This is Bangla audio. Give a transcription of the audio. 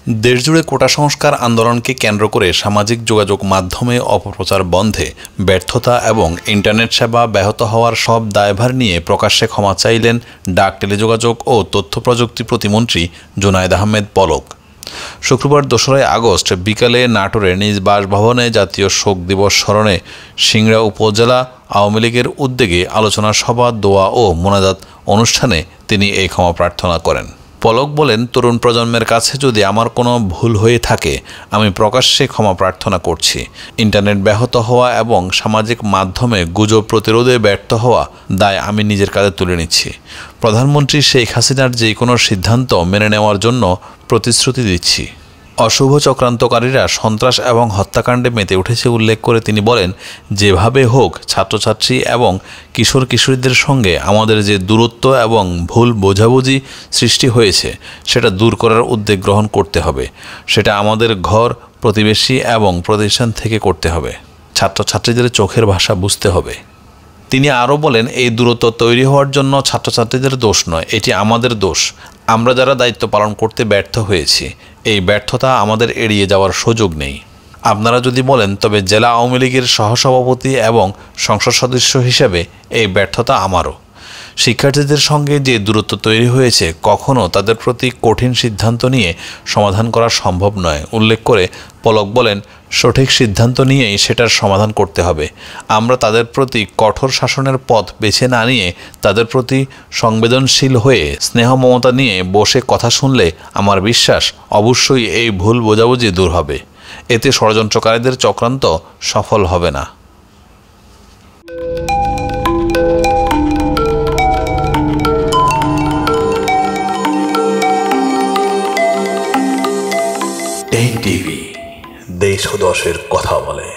দেশজুড়ে কোটা সংস্কার আন্দোলনকে কেন্দ্র করে সামাজিক যোগাযোগ মাধ্যমে অপপ্রচার বন্ধে ব্যর্থতা এবং ইন্টারনেট সেবা ব্যাহত হওয়ার সব দায়ভার নিয়ে প্রকাশ্যে ক্ষমা চাইলেন ডাক, টেলিযোগাযোগ ও তথ্য প্রযুক্তি প্রতিমন্ত্রী জুনায়েদ আহমেদ পলক। শুক্রবার ২রা আগস্ট বিকালে নাটোরে নিজ বাসভবনে জাতীয় শোক দিবস স্মরণে সিংড়া উপজেলা আওয়ামী লীগের উদ্যোগে আলোচনা সভা, দোয়া ও মোনাজাত অনুষ্ঠানে তিনি এই ক্ষমা প্রার্থনা করেন। পলক বলেন, তরুণ প্রজন্মের কাছে যদি আমার কোনো ভুল হয়ে থাকে আমি প্রকাশ্যে ক্ষমা প্রার্থনা করছি। ইন্টারনেট ব্যাহত হওয়া এবং সামাজিক মাধ্যমে গুজব প্রতিরোধে ব্যর্থ হওয়া দায় আমি নিজের কাঁধে তুলে নিচ্ছি। প্রধানমন্ত্রী শেখ হাসিনার যে কোনো সিদ্ধান্ত মেনে নেওয়ার জন্য প্রতিশ্রুতি দিচ্ছি। অশুভ চক্রান্তকারীরা সন্ত্রাস এবং হত্যাকাণ্ডে মেতে উঠেছে উল্লেখ করে তিনি বলেন, যেভাবে হোক ছাত্রছাত্রী এবং কিশোর কিশোরীদের সঙ্গে আমাদের যে দূরত্ব এবং ভুল বোঝাবুঝি সৃষ্টি হয়েছে সেটা দূর করার উদ্যোগ গ্রহণ করতে হবে। সেটা আমাদের ঘর, প্রতিবেশী এবং প্রতিষ্ঠান থেকে করতে হবে। ছাত্রছাত্রীদের চোখের ভাষা বুঝতে হবে। তিনি আরও বলেন, এই দূরত্ব তৈরি হওয়ার জন্য ছাত্রছাত্রীদের দোষ নয়, এটি আমাদের দোষ। আমরা যারা দায়িত্ব পালন করতে ব্যর্থ হয়েছি, এই ব্যর্থতা আমাদের এড়িয়ে যাওয়ার সুযোগ নেই। আপনারা যদি বলেন তবে জেলা আওয়ামী লীগের সহসভাপতি এবং সংসদ সদস্য হিসেবে এই ব্যর্থতা আমারও। শিক্ষার্থীদের সঙ্গে যে দূরত্ব তৈরি হয়েছে কখনো তাদের প্রতি কঠিন সিদ্ধান্ত নিয়ে সমাধান করা সম্ভব নয় উল্লেখ করে পলক বলেন, সঠিক সিদ্ধান্ত নিয়েই সেটার সমাধান করতে হবে। আমরা তাদের প্রতি কঠোর শাসনের পথ বেছে না নিয়ে তাদের প্রতি সংবেদনশীল হয়ে স্নেহ মমতা নিয়ে বসে কথা শুনলে আমার বিশ্বাস অবশ্যই এই ভুল বোঝাবুঝি দূর হবে। এতে ষড়যন্ত্রকারীদের চক্রান্ত সফল হবে না। টিভি দেশ ও দশের কথা বলে।